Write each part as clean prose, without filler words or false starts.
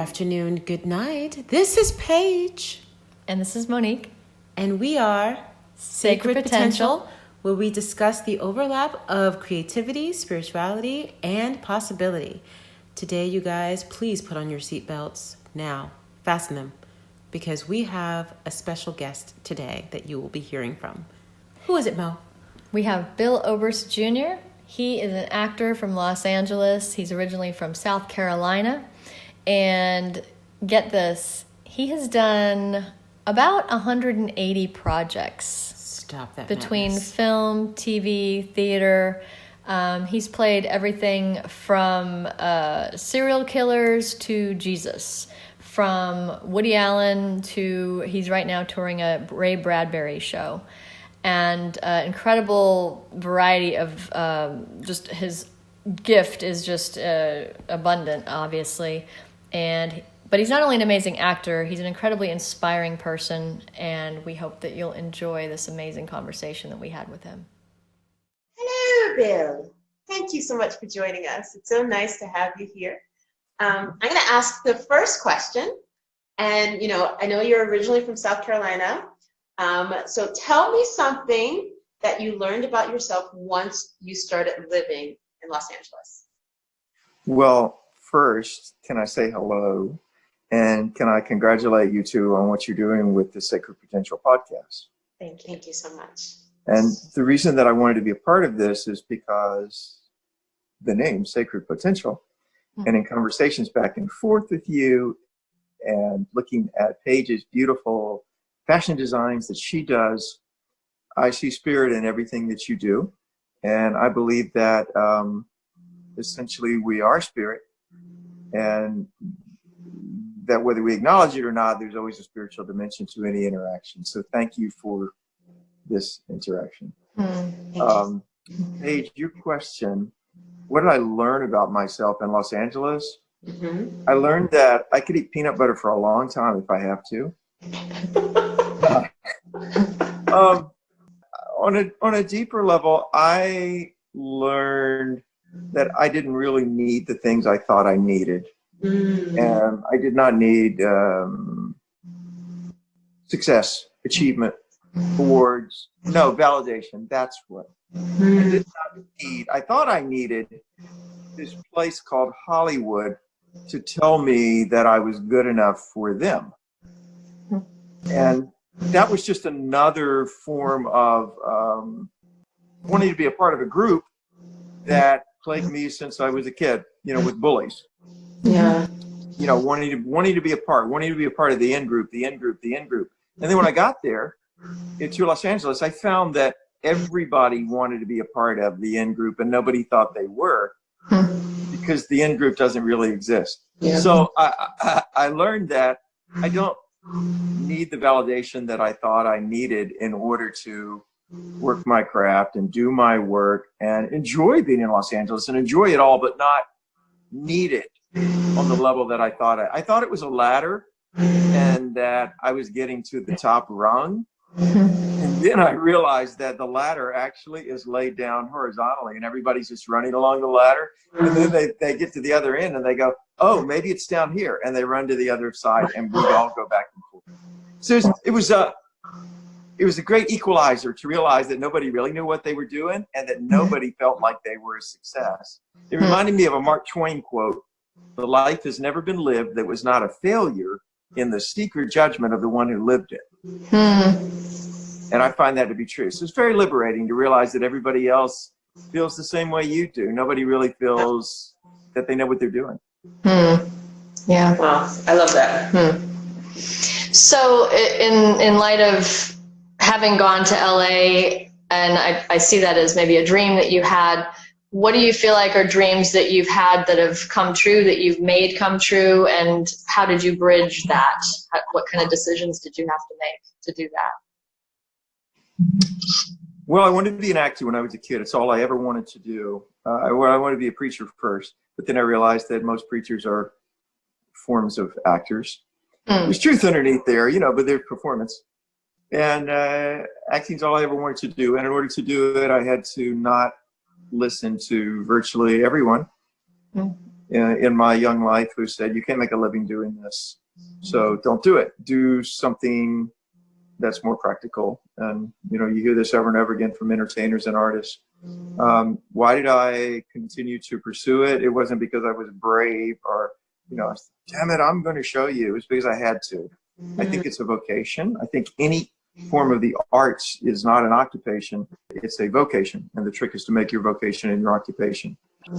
afternoon, good night. This is Paige. And this is Monique. And we are Sacred Potential, where we discuss the overlap of creativity, spirituality, and possibility. Today, you guys, please put on your seatbelts now. Fasten them, because we have a special guest today that you will be hearing from. Who is it, Mo? We have Bill Oberst Jr. He is an actor from Los Angeles. He's originally from South Carolina. And get this, he has done about 180 projects. Stop that between madness. Film, TV, theater. He's played everything from serial killers to Jesus. From Woody Allen to, he's right now touring a Ray Bradbury show. And incredible variety of just his gift is just abundant, obviously. But he's not only an amazing actor, he's an incredibly inspiring person, and we hope that you'll enjoy this amazing conversation that we had with him. Hello, Bill. Thank you so much for joining us. It's so nice to have you here. I'm going to ask the first question, and I know you're originally from South Carolina, so tell me something that you learned about yourself once you started living in Los Angeles. Well, first, can I say hello? And can I congratulate you two on what you're doing with the Sacred Potential podcast? Thank you. Thank you so much. And the reason that I wanted to be a part of this is because the name Sacred Potential, and in conversations back and forth with you and looking at Paige's beautiful fashion designs that she does, I see spirit in everything that you do. And I believe that essentially we are spirit, and that whether we acknowledge it or not, there's always a spiritual dimension to any interaction. So thank you for this interaction. Paige, your question, what did I learn about myself in Los Angeles? I learned that I could eat peanut butter for a long time if I have to. On a deeper level, I learned that I didn't really need the things I thought I needed. And I did not need success, achievement, awards, no, validation. That's what I did not need. I thought I needed this place called Hollywood to tell me that I was good enough for them. And that was just another form of wanting to be a part of a group that plagued me since I was a kid, with bullies. Yeah. Wanting to be a part of the in group. And then when I got there to Los Angeles, I found that everybody wanted to be a part of the in group, and nobody thought they were, because the in group doesn't really exist. Yeah. So I learned that I don't need the validation that I thought I needed in order to work my craft and do my work and enjoy being in Los Angeles and enjoy it all, but not need it on the level that I thought. I thought it was a ladder and that I was getting to the top rung. And then I realized that the ladder actually is laid down horizontally and everybody's just running along the ladder. And then they get to the other end and they go, oh, maybe it's down here. And they run to the other side and we all go back and forth. So it was a great equalizer to realize that nobody really knew what they were doing and that nobody felt like they were a success. It reminded me of a Mark Twain quote: "The life has never been lived that was not a failure in the secret judgment of the one who lived it." And I find that to be true. So it's very liberating to realize that everybody else feels the same way you do. Nobody really feels that they know what they're doing. Yeah. Wow. I love that. So in light of having gone to LA, and I see that as maybe a dream that you had, what do you feel like are dreams that you've had that have come true, that you've made come true, and how did you bridge that? What kind of decisions did you have to make to do that? Well, I wanted to be an actor when I was a kid. It's all I ever wanted to do. I wanted to be a preacher first, but then I realized that most preachers are forms of actors. There's truth underneath there, but there's performance. And acting's all I ever wanted to do. And in order to do it, I had to not listen to virtually everyone. in my young life who said, you can't make a living doing this, so don't do it. Do something that's more practical. And, you know, you hear this over and over again from entertainers and artists. Why did I continue to pursue it? It wasn't because I was brave or, you know, damn it, I'm going to show you. It was because I had to. I think it's a vocation. I think any form of the arts is not an occupation, it's a vocation. And the trick is to make your vocation and your occupation.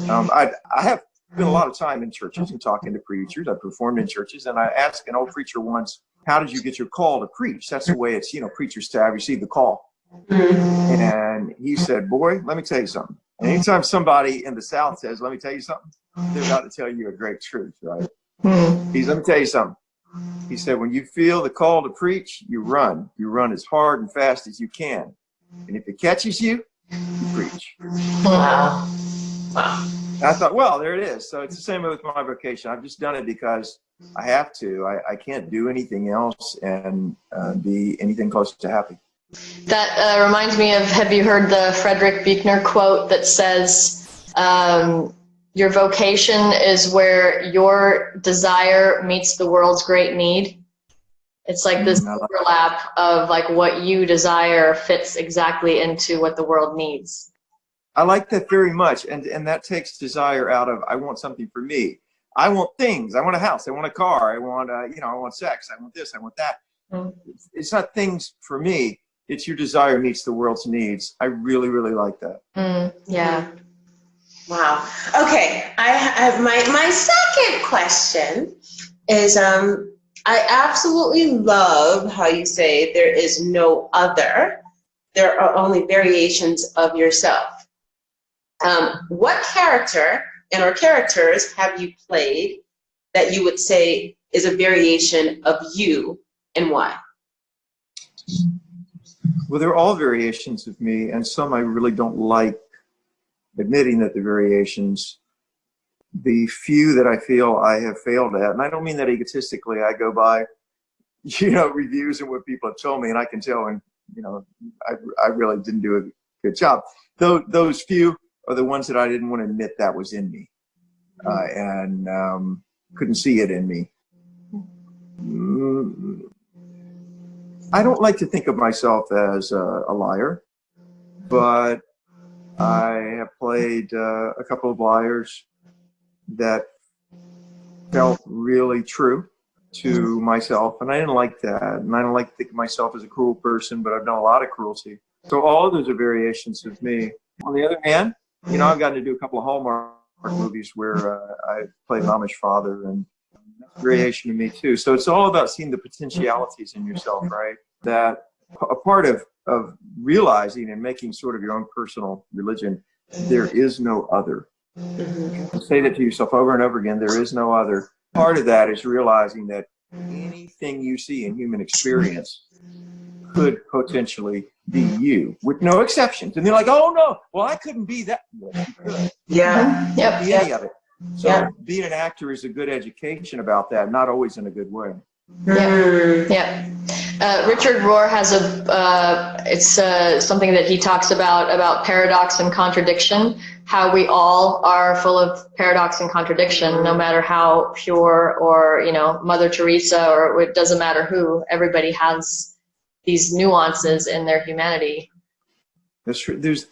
I have spent a lot of time in churches and talking to preachers. I performed in churches, and I asked an old preacher once, how did you get your call to preach? That's the way it's, you know, preachers to have received the call. And he said, boy, let me tell you something. And anytime somebody in the South says, let me tell you something, they're about to tell you a great truth, right? He's, let me tell you something. He said, when you feel the call to preach, you run. You run as hard and fast as you can. And if it catches you, you preach. Wow. Wow. And I thought, well, there it is. So it's the same with my vocation. I've just done it because I have to. I can't do anything else and be anything close to happy. That reminds me of, have you heard the Frederick Buechner quote that says, your vocation is where your desire meets the world's great need? It's like this overlap of like what you desire fits exactly into what the world needs. I like that very much, and that takes desire out of, I want something for me. I want things. I want a house. I want a car. I want, you know, I want sex. I want this. I want that. It's not things for me. It's your desire meets the world's needs. I really, really like that. Yeah. Wow. Okay. I have my second question is, I absolutely love how you say there is no other. There are only variations of yourself. What character and or characters have you played that you would say is a variation of you, and why? Well, they're all variations of me, and some I really don't like admitting that they're variations. The few that I feel I have failed at, and I don't mean that egotistically, I go by, you know, reviews and what people have told me, and I can tell, and, you know, I really didn't do a good job. Those few are the ones that I didn't want to admit that was in me, and couldn't see it in me. I don't like to think of myself as a liar, but I have played a couple of liars that felt really true to myself, and I didn't like that. And I don't like to think of myself as a cruel person, but I've done a lot of cruelty. So all of those are variations of me. On the other hand, you know, I've gotten to do a couple of Hallmark movies where I played an Amish father, and that's a variation of me too. So it's all about seeing the potentialities in yourself, right? That a part of realizing and making sort of your own personal religion, there is no other. Say that to yourself over and over again, there is no other. Part of that is realizing that anything you see in human experience could potentially be you, with no exceptions. And they're like, oh no, well, I couldn't be that. Yes, you could. Yeah. Yep. Be any of it. So being an actor is a good education about that, not always in a good way. Yeah. Richard Rohr has it's something that he talks about paradox and contradiction, how we all are full of paradox and contradiction, no matter how pure or, you know, Mother Teresa, or it doesn't matter who, everybody has these nuances in their humanity. That's true. There's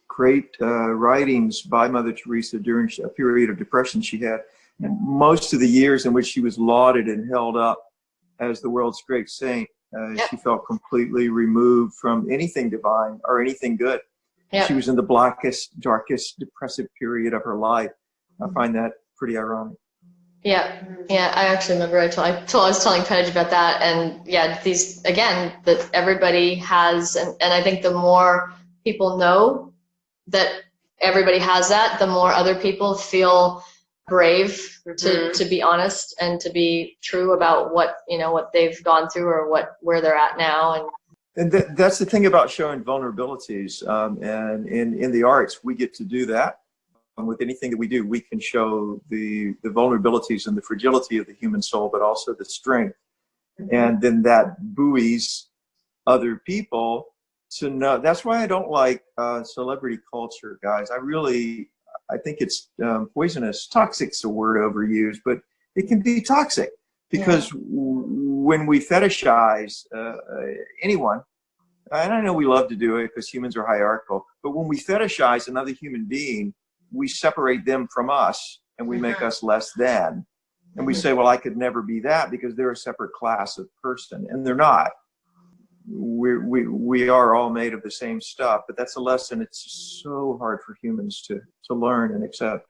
great writings by Mother Teresa during a period of depression she had. And most of the years in which she was lauded and held up as the world's great saint, she felt completely removed from anything divine or anything good. She was in the blackest, darkest, depressive period of her life. I find that pretty ironic. Yeah, I actually remember I was telling Paige about that, and these, again, that everybody has, and I think the more people know that everybody has that, the more other people feel brave to be honest and to be true about what they've gone through or where they're at now. And that's the thing about showing vulnerabilities, and in the arts we get to do that. With anything that we do, we can show the vulnerabilities and the fragility of the human soul, but also the strength. And then that buoys other people to know. That's why I don't like celebrity culture, guys. I think it's poisonous. Toxic's a word overused, but it can be toxic because when we fetishize anyone, and I know we love to do it because humans are hierarchical, but when we fetishize another human being, we separate them from us and we make us less than. And we say, well, I could never be that because they're a separate class of person, and they're not. We are all made of the same stuff, but that's a lesson it's so hard for humans to learn and accept.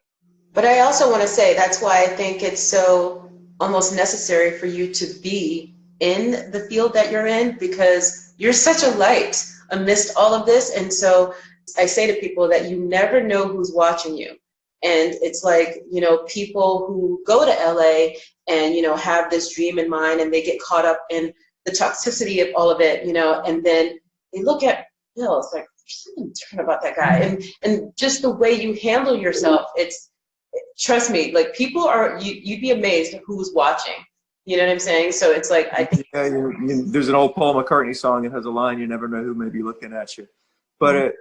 But I also want to say that's why I think it's so almost necessary for you to be in the field that you're in, because you're such a light amidst all of this. And so I say to people that you never know who's watching you. And it's like, you know, people who go to LA and, you know, have this dream in mind and they get caught up in the toxicity of all of it, you know, and then they look at Bill, it's like, there's something different about that guy. And just the way you handle yourself, trust me, like people are, you'd be amazed at who's watching. You know what I'm saying? So it's like, I think. Yeah, there's an old Paul McCartney song that has a line, you never know who may be looking at you. But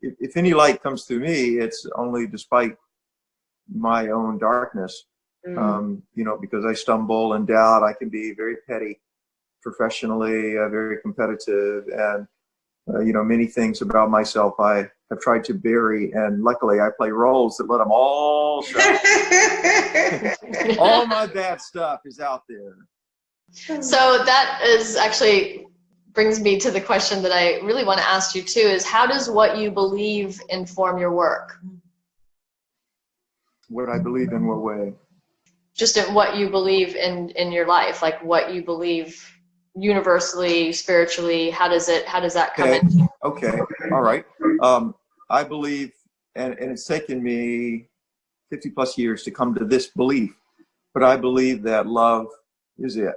if any light comes through me, it's only despite my own darkness. You know, because I stumble and doubt, I can be very petty professionally, very competitive, and you know, many things about myself I have tried to bury, and luckily I play roles that let them all show. All my bad stuff is out there. So that is actually brings me to the question that I really want to ask you too, is how does what you believe inform your work? What I believe in what way? Just in what you believe in your life, like what you believe universally, spiritually, how does that come in? Okay, all right. I believe, and it's taken me 50 plus years to come to this belief, but I believe that love is it.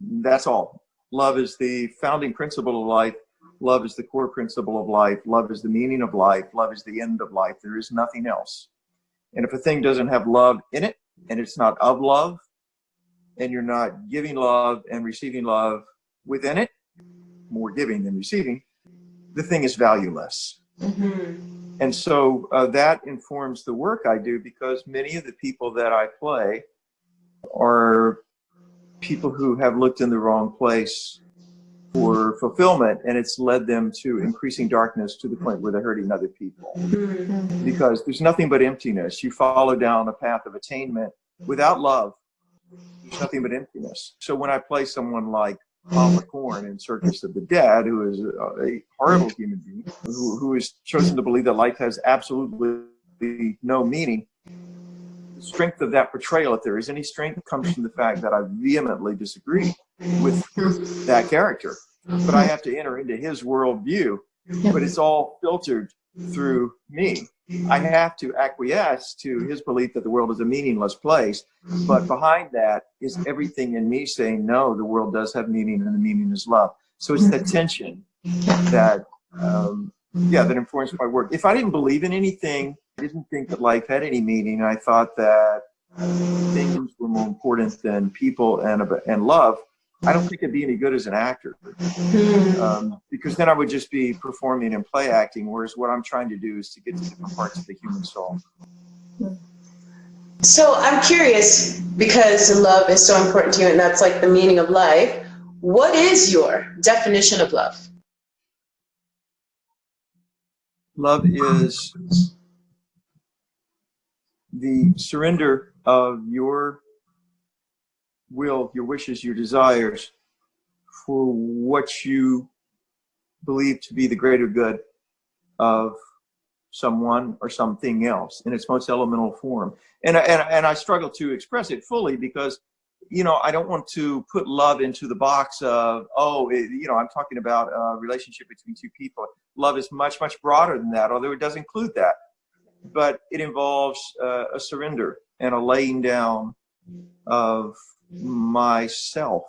That's all. Love is the founding principle of life. Love is the core principle of life. Love is the meaning of life. Love is the end of life. There is nothing else. And if a thing doesn't have love in it, and it's not of love, and you're not giving love and receiving love within it, more giving than receiving, the thing is valueless. And so that informs the work I do, because many of the people that I play are people who have looked in the wrong place for fulfillment, and it's led them to increasing darkness to the point where they're hurting other people. Because there's nothing but emptiness. You follow down a path of attainment without love. There's nothing but emptiness. So when I play someone like Paul McCorn in Circus of the Dead, who is a horrible human being, who has chosen to believe that life has absolutely no meaning, the strength of that portrayal, if there is any strength, comes from the fact that I vehemently disagree with that character. But I have to enter into his worldview, but it's all filtered through me. I have to acquiesce to his belief that the world is a meaningless place, but behind that is everything in me saying, no, the world does have meaning, and the meaning is love. So it's that tension that, that informs my work. If I didn't believe in anything, I didn't think that life had any meaning, I thought that things were more important than people and love, I don't think I'd be any good as an actor, because then I would just be performing and play acting, whereas what I'm trying to do is to get to different parts of the human soul. So I'm curious, because love is so important to you, and that's like the meaning of life. What is your definition of love? Love is the surrender of your will, your wishes, your desires for what you believe to be the greater good of someone or something else in its most elemental form. And I struggle to express it fully because, you know, I don't want to put love into the box of, I'm talking about a relationship between two people. Love is much, much broader than that, although it does include that. But it involves a surrender and a laying down of myself.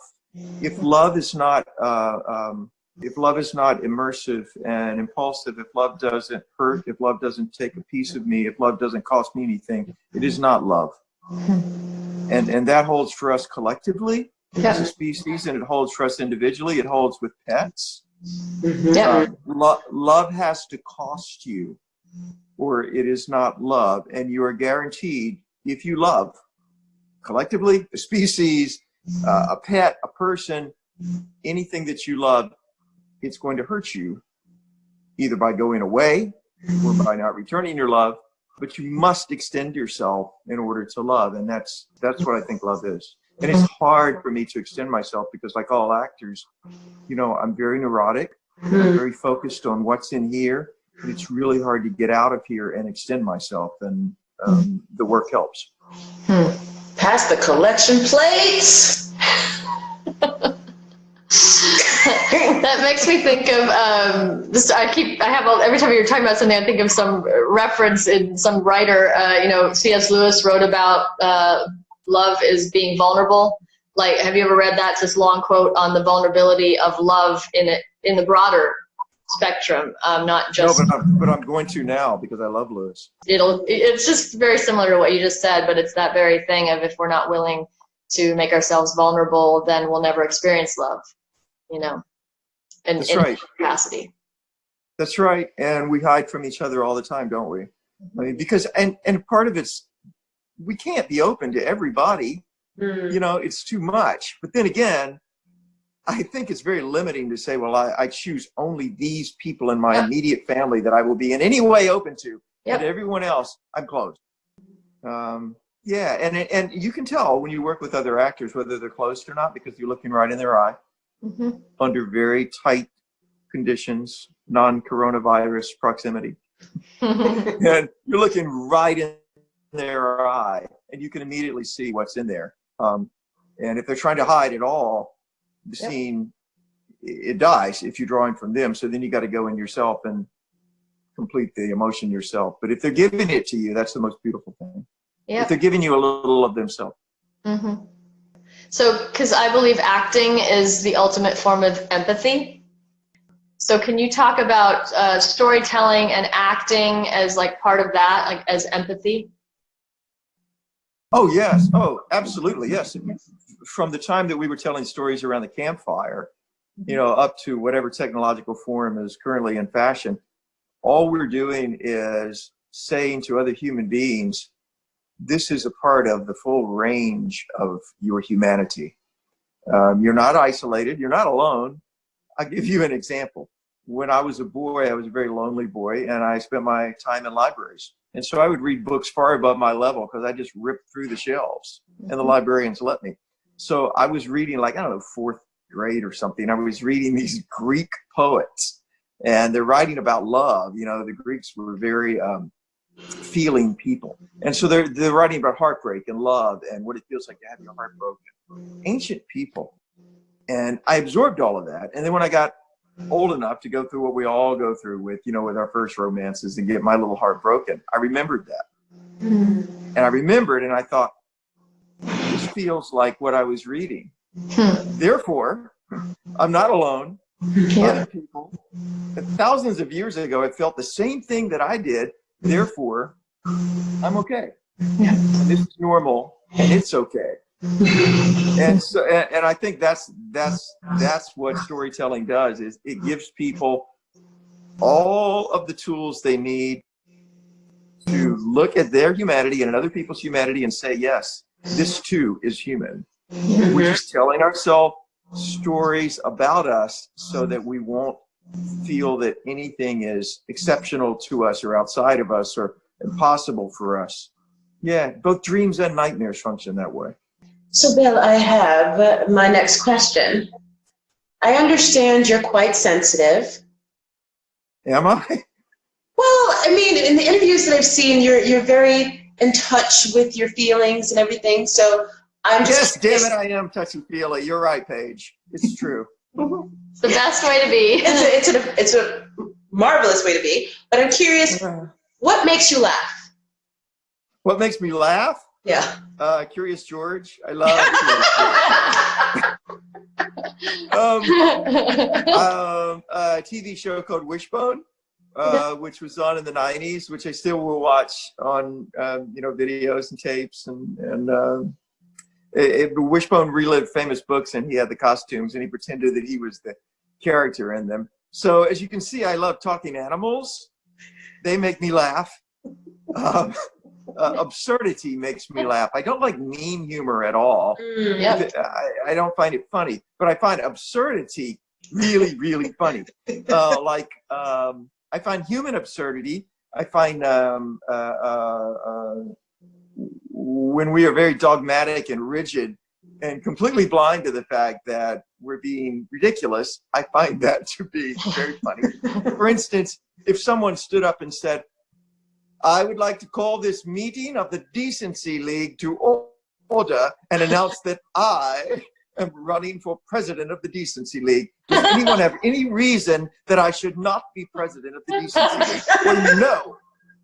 If love is not immersive and impulsive, if love doesn't hurt, if love doesn't take a piece of me, if love doesn't cost me anything, it is not love. And that holds for us collectively as a species, and it holds for us individually. It holds with pets. Love has to cost you or it is not love. And you are guaranteed, if you love collectively, a species, a pet, a person, anything that you love, it's going to hurt you either by going away or by not returning your love. But you must extend yourself in order to love. And that's what I think love is. And it's hard for me to extend myself because, like all actors, you know, I'm very neurotic. I'm very focused on what's in here. And it's really hard to get out of here and extend myself. And the work helps. Pass the collection plates. That makes me think of every time you're talking about something, I think of some reference in some writer. You know, C.S. Lewis wrote about love is being vulnerable. Like, have you ever read that? It's this long quote on the vulnerability of love in the broader spectrum, not just. No, but I'm going to now because I love Lewis. It's just very similar to what you just said, but it's that very thing of if we're not willing to make ourselves vulnerable, then we'll never experience love. You know, in right. capacity. That's right. And we hide from each other all the time, don't we? I mean, because, and part of it's, we can't be open to everybody. You know, it's too much. But then again, I think it's very limiting to say, well, I choose only these people in my immediate family that I will be in any way open to. And everyone else, I'm closed. Yeah. And you can tell when you work with other actors, whether they're closed or not, because you're looking right in their eye. Under very tight conditions, non-coronavirus proximity. And you're looking right in their eye, and you can immediately see what's in there. And if they're trying to hide at all, the scene, it dies if you're drawing from them. So then you got to go in yourself and complete the emotion yourself. But if they're giving it to you, that's the most beautiful thing. If they're giving you a little of themselves. So, because I believe acting is the ultimate form of empathy. So can you talk about storytelling and acting as like part of that, like as empathy? Oh, yes. Oh, absolutely. Yes. From the time that we were telling stories around the campfire, you know, up to whatever technological form is currently in fashion, all we're doing is saying to other human beings, this is a part of the full range of your humanity. You're not isolated. You're not alone. I'll give you an example. When I was a boy, I was a very lonely boy, and I spent my time in libraries. And so I would read books far above my level because I just ripped through the shelves, and the librarians let me. So I was reading, like, I don't know, 4th grade or something. I was reading these Greek poets, and they're writing about love. You know, the Greeks were very feeling people. And so they're writing about heartbreak and love and what it feels like to have your heart broken. Ancient people. And I absorbed all of that. And then when I got old enough to go through what we all go through with, you know, with our first romances and get my little heart broken, I remembered that. And I remembered, and I thought, this feels like what I was reading. Therefore, I'm not alone. Other people, thousands of years ago, have felt the same thing that I did. Therefore, I'm okay. And this is normal, and it's okay. And so, and I think that's what storytelling does. Is it gives people all of the tools they need to look at their humanity and other people's humanity and say, yes, this too is human. We're just telling ourselves stories about us so that we won't feel that anything is exceptional to us or outside of us or impossible for us. Yeah, both dreams and nightmares function that way. So, Bill, I have my next question. I understand you're quite sensitive. Am I? Well, I mean, in the interviews that I've seen, you're very in touch with your feelings and everything. So I'm just damn it, I am touchy-feely. You're right, Paige. It's true. It's the best way to be. It's a marvelous way to be. But I'm curious, what makes you laugh? What makes me laugh? Yeah. Curious George. I love a TV show called Wishbone, which was on in the 90s, which I still will watch on videos and tapes, and Wishbone relived famous books, and he had the costumes, and he pretended that he was the character in them. So as you can see, I love talking animals, They make me laugh. Absurdity makes me laugh. I don't like mean humor at all. Yep. I don't find it funny, but I find absurdity really, really funny. I find human absurdity. I find when we are very dogmatic and rigid and completely blind to the fact that we're being ridiculous, I find that to be very funny. For instance, if someone stood up and said, I would like to call this meeting of the Decency League to order and announce that I am running for president of the Decency League. Does anyone have any reason that I should not be president of the Decency League? Well, no.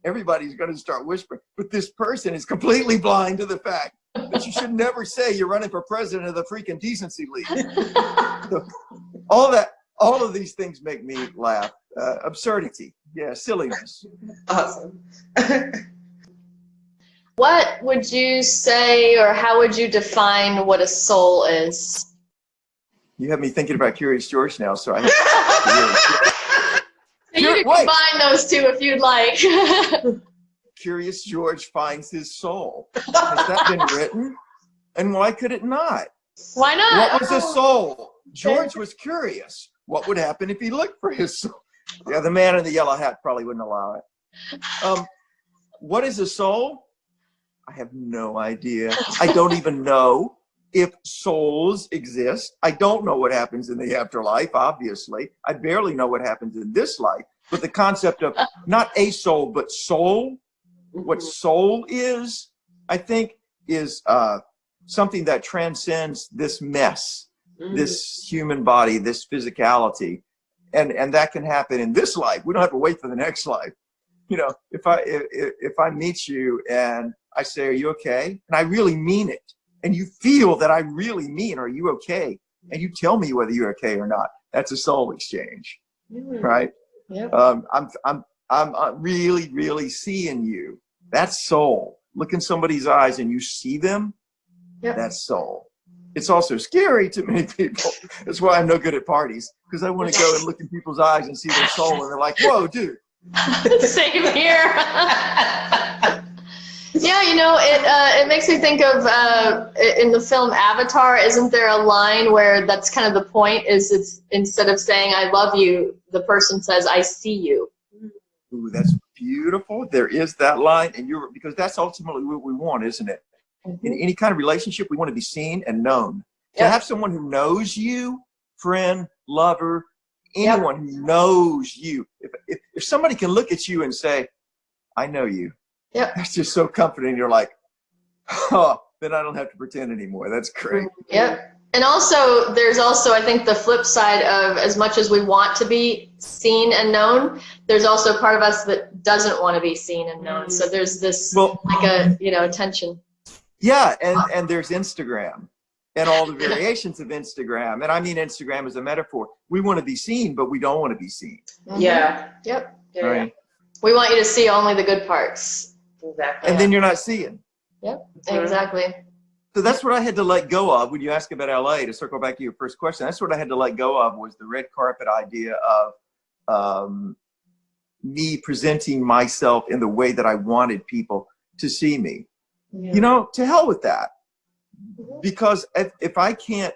Everybody's going to start whispering. But this person is completely blind to the fact that you should never say you're running for president of the freaking Decency League. So, all of these things make me laugh. Absurdity. Yeah, silliness. Awesome. What would you say, or how would you define what a soul is? You have me thinking about Curious George now, so I have So you can combine those two if you'd like. Curious George finds his soul. Has that been written? And why could it not? Why not? What was a soul? George was curious. What would happen if he looked for his soul? Yeah, the man in the yellow hat probably wouldn't allow it. What is a soul? I have no idea. I don't even know if souls exist. I don't know what happens in the afterlife, obviously. I barely know what happens in this life. But the concept of not a soul, but soul, what soul is, I think, is something that transcends this mess, this human body, this physicality. And that can happen in this life. We don't have to wait for the next life. You know, if I meet you and I say, are you okay? And I really mean it. And you feel that I really mean, are you okay? And you tell me whether you're okay or not. That's a soul exchange, right? Yep. I'm really, really seeing you. That's soul. Look in somebody's eyes and you see them. Yep. That's soul. It's also scary to many people. That's why I'm no good at parties, because I want to go and look in people's eyes and see their soul, and they're like, whoa, dude. Same here. Yeah, you know, it makes me think of in the film Avatar, isn't there a line where that's kind of the point, is it's instead of saying I love you, the person says I see you. Ooh, that's beautiful. There is that line, and because that's ultimately what we want, isn't it? In any kind of relationship, we want to be seen and known. To have someone who knows you, friend, lover, anyone who knows you. If somebody can look at you and say, I know you. Yep. That's just so comforting. You're like, oh, then I don't have to pretend anymore. That's great. Yep. And also, there's also, I think, the flip side of, as much as we want to be seen and known, there's also part of us that doesn't want to be seen and known. So there's this, like a, you know, tension. Yeah, and there's Instagram and all the variations of Instagram. And I mean Instagram as a metaphor. We want to be seen, but we don't want to be seen. Yeah. Yep. Right. We want you to see only the good parts. Exactly. And then you're not seeing. Yep, exactly. So that's what I had to let go of when you ask about LA, to circle back to your first question. That's what I had to let go of, was the red carpet idea of me presenting myself in the way that I wanted people to see me. Yeah. You know, to hell with that. Because if I can't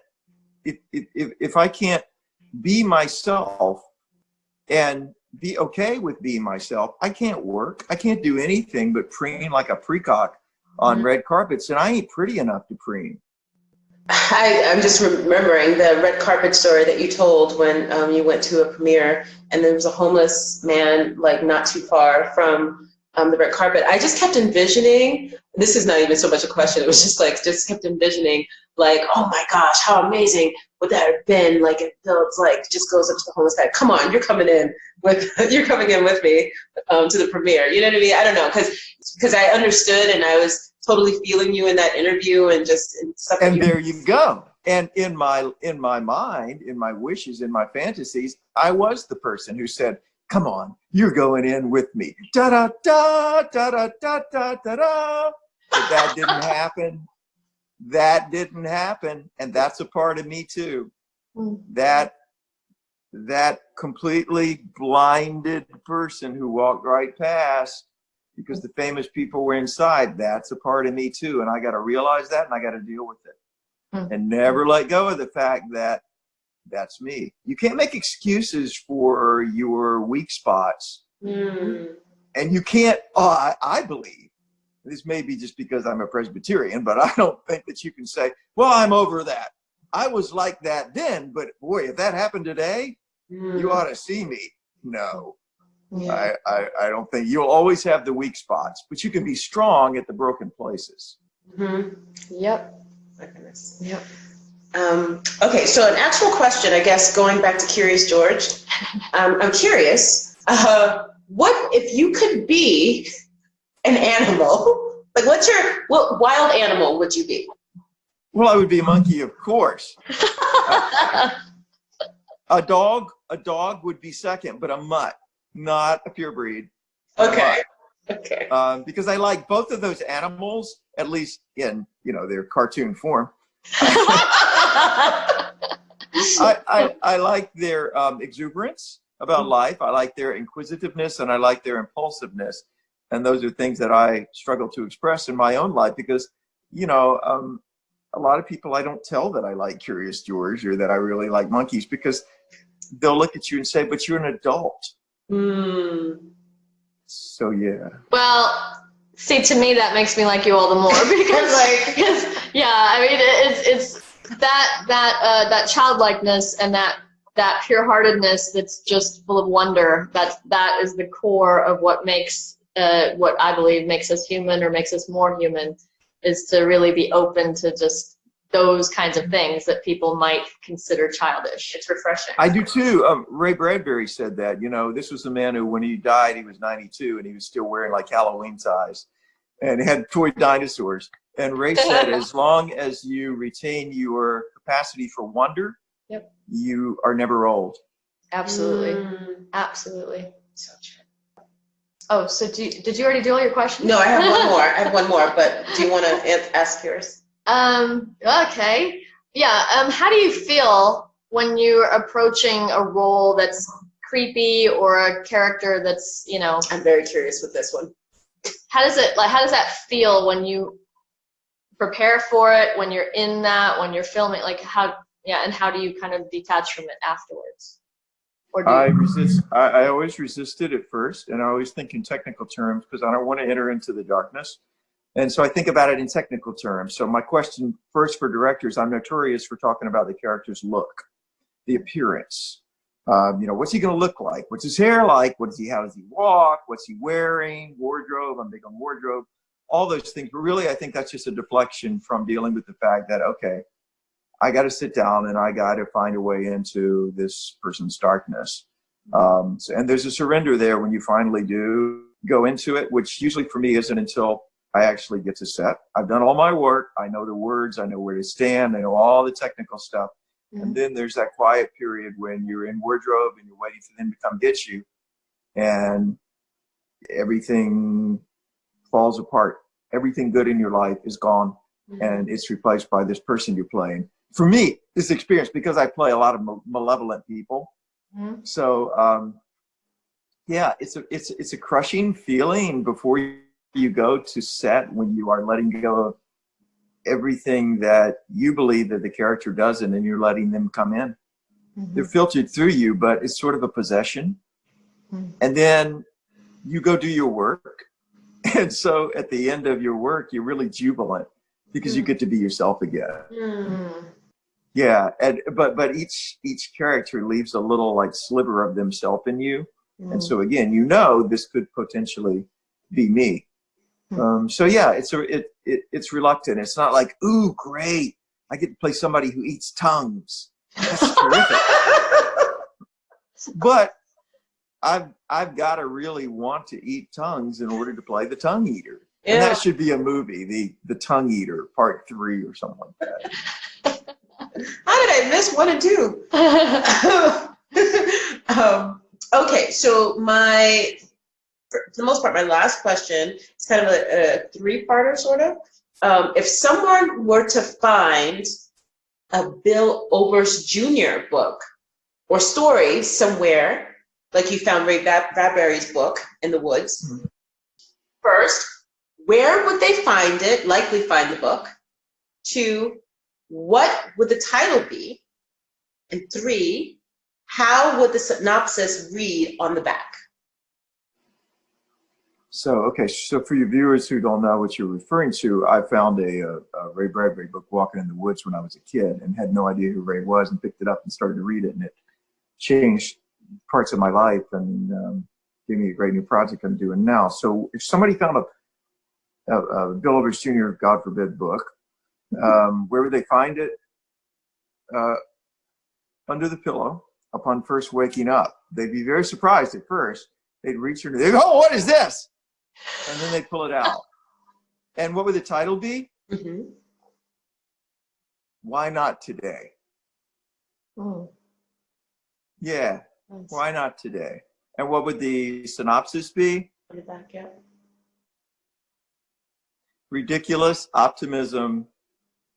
be myself and be okay with being myself, I can't work. I can't do anything but preen like a precock on red carpets, and I ain't pretty enough to preen. I'm just remembering the red carpet story that you told when you went to a premiere, and there was a homeless man like not too far from the red carpet. I just kept envisioning, this is not even so much a question, it was just kept envisioning, like, oh my gosh, how amazing would that have been, like, if Phillips like just goes up to the homeless guy, come on, you're coming in with me to the premiere, you know what I mean? I don't know, because I understood, and I was totally feeling you in that interview, and just stuff. And there you go. And in my mind, in my wishes, in my fantasies, I was the person who said, come on, you're going in with me. Da da da da da da da da da. But that didn't happen. That didn't happen. And that's a part of me too. That that completely blinded person who walked right past because the famous people were inside, that's a part of me too. And I got to realize that, and I got to deal with it and never let go of the fact that that's me. You can't make excuses for your weak spots. And you can't, I believe, this may be just because I'm a Presbyterian, but I don't think that you can say, well, I'm over that. I was like that then, but boy, if that happened today, you ought to see me. No, I don't think. You'll always have the weak spots, but you can be strong at the broken places. Yep. My goodness. Yep. Okay, so an actual question, I guess, going back to Curious George. I'm curious, what if you could be an animal? Like, what wild animal would you be? Well, I would be a monkey, of course. A dog would be second, but a mutt, not a pure breed. Okay. Okay. Because I like both of those animals, at least in their cartoon form. I like their exuberance about life. I like their inquisitiveness, and I like their impulsiveness. And those are things that I struggle to express in my own life because, a lot of people, I don't tell that I like Curious George or that I really like monkeys because they'll look at you and say, but you're an adult. So, yeah. Well, see, to me, that makes me like you all the more because, I mean, it's that childlikeness and that pure-heartedness that's just full of wonder. That is the core of what makes what I believe makes us human or makes us more human, is to really be open to just those kinds of things that people might consider childish. It's refreshing. I do too. Ray Bradbury said that. This was a man who, when he died, he was 92 and he was still wearing like Halloween ties and he had toy dinosaurs. And Ray said, as long as you retain your capacity for wonder, you are never old. Absolutely. Absolutely. So true. Oh, so did you already do all your questions? No, I have one more. But do you want to ask yours? Okay. Yeah. How do you feel when you're approaching a role that's creepy or a character that's, I'm very curious with this one. How does that feel when you prepare for it, when you're in that, when you're filming, and how do you kind of detach from it afterwards? Or I always resisted at first, and I always think in technical terms because I don't want to enter into the darkness. And so I think about it in technical terms. So my question first for directors, I'm notorious for talking about the character's look, the appearance. What's he going to look like? What's his hair like? How does he walk? What's he wearing? Wardrobe. I'm big on wardrobe. All those things. But really, I think that's just a deflection from dealing with the fact that, okay, I got to sit down and I got to find a way into this person's darkness. And there's a surrender there when you finally do go into it, which usually for me isn't until I actually get to set. I've done all my work. I know the words. I know where to stand. I know all the technical stuff. And then there's that quiet period when you're in wardrobe and you're waiting for them to come get you. And everything falls apart. Everything good in your life is gone. And it's replaced by this person you're playing. For me, this experience, because I play a lot of malevolent people. So, it's a crushing feeling before you go to set when you are letting go of everything that you believe that the character doesn't, and you're letting them come in. They're filtered through you, but it's sort of a possession. And then you go do your work. And so at the end of your work, you're really jubilant because you get to be yourself again. Yeah. But each character leaves a little like sliver of themselves in you. And so again, this could potentially be me. So yeah, it's reluctant. It's not like, ooh, great, I get to play somebody who eats tongues. That's terrific. But I've got to really want to eat tongues in order to play the tongue eater. And that should be a movie, the Tongue Eater Part 3 or something like that. How did I miss 1 and 2? Okay, so for the most part, my last question is kind of a three-parter, sort of. If someone were to find a Bill Oberst Jr. book or story somewhere, like you found Ray Bradbury's book in the woods. Mm-hmm. First, where would they find it, likely find the book? 2, what would the title be? And 3, how would the synopsis read on the back? So for your viewers who don't know what you're referring to, I found a Ray Bradbury book, Walking in the Woods, when I was a kid and had no idea who Ray was, and picked it up and started to read it, and it changed parts of my life and gave me a great new project I'm doing now. So if somebody found a Bill Oberst Jr., God forbid, book, where would they find it? Under the pillow upon first waking up. They'd be very surprised at first. They'd reach under, they'd go, oh, what is this? And then they'd pull it out. And what would the title be? Mm-hmm. Why Not Today? Oh. Yeah, why not today? And what would the synopsis be? On the back, yeah. Ridiculous optimism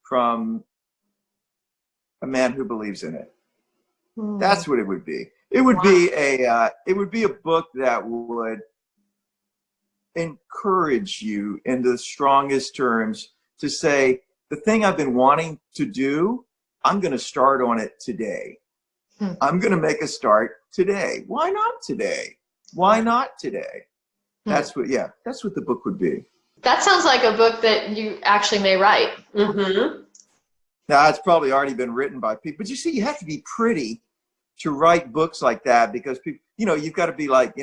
from a man who believes in it. That's what it would be. It would be a book that would encourage you in the strongest terms to say, the thing I've been wanting to do, I'm going to start on it today. I'm going to make a start today. Why not today? Why not today? That's what the book would be. That sounds like a book that you actually may write. Mm-hmm. Now, it's probably already been written by people, but you see, you have to be pretty to write books like that, because people, you've got to be like,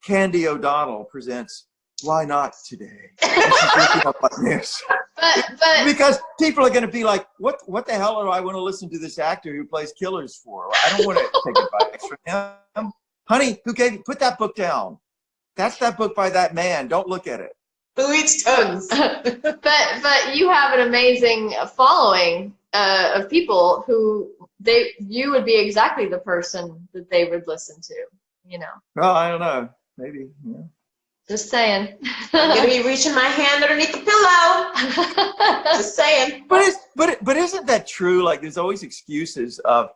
Candy O'Donnell presents Why Not Today? And she's looking up like this. But because people are going to be like, what the hell do I want to listen to this actor who plays killers for? I don't want to take advice from him. Honey, put that book down. That's that book by that man. Don't look at it. Who eats tongues? but you have an amazing following of people who you would be exactly the person that they would listen to, Well, I don't know. Maybe, yeah. Just saying. I'm gonna be reaching my hand underneath the pillow. Just saying. But isn't that true? Like, there's always excuses of,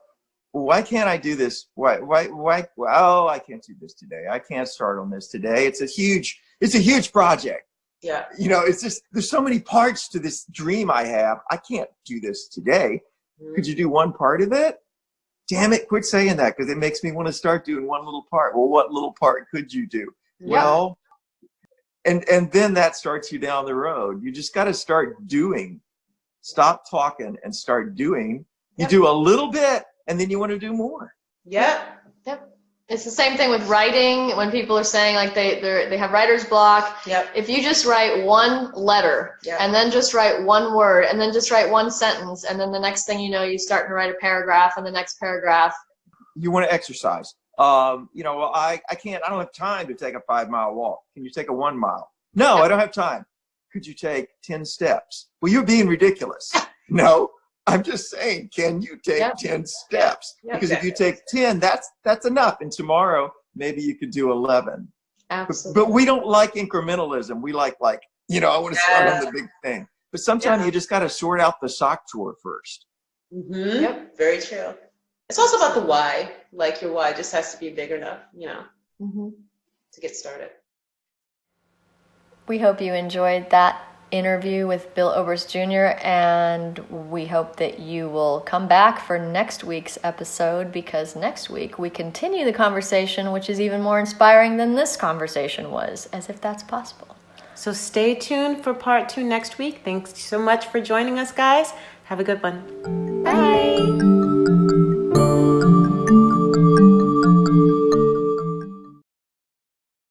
why can't I do this? Why? Oh, I can't do this today. I can't start on this today. It's a huge project. Yeah. It's just, there's so many parts to this dream I have. I can't do this today. Could you do one part of it? Damn it, quit saying that, because it makes me want to start doing one little part. Well, what little part could you do? Yeah. Well, and then that starts you down the road. You just got to start doing. Stop talking and start doing. You do a little bit, and then you want to do more. Yep. It's the same thing with writing. When people are saying like they have writer's block. Yep. If you just write one letter, and then just write one word, and then just write one sentence, and then the next thing you know, you start to write a paragraph, and the next paragraph. You want to exercise. Well, I can't. I don't have time to take a 5-mile walk. Can you take a 1 mile? No, I don't have time. Could you take 10 steps? Well, you're being ridiculous. No. I'm just saying, can you take 10 steps? Because if you take 10, that's enough. And tomorrow, maybe you could do 11. Absolutely. But we don't like incrementalism. We like, I want to start on the big thing. But sometimes you just got to sort out the sock drawer first. Mm-hmm. Yep, very true. It's also about the why. Like, your why just has to be big enough, to get started. We hope you enjoyed that interview with Bill Oberst Jr., and we hope that you will come back for next week's episode, because next week we continue the conversation, which is even more inspiring than this conversation was, as if that's possible. So stay tuned for part 2 next week. Thanks so much for joining us, guys. Have a good one. Bye.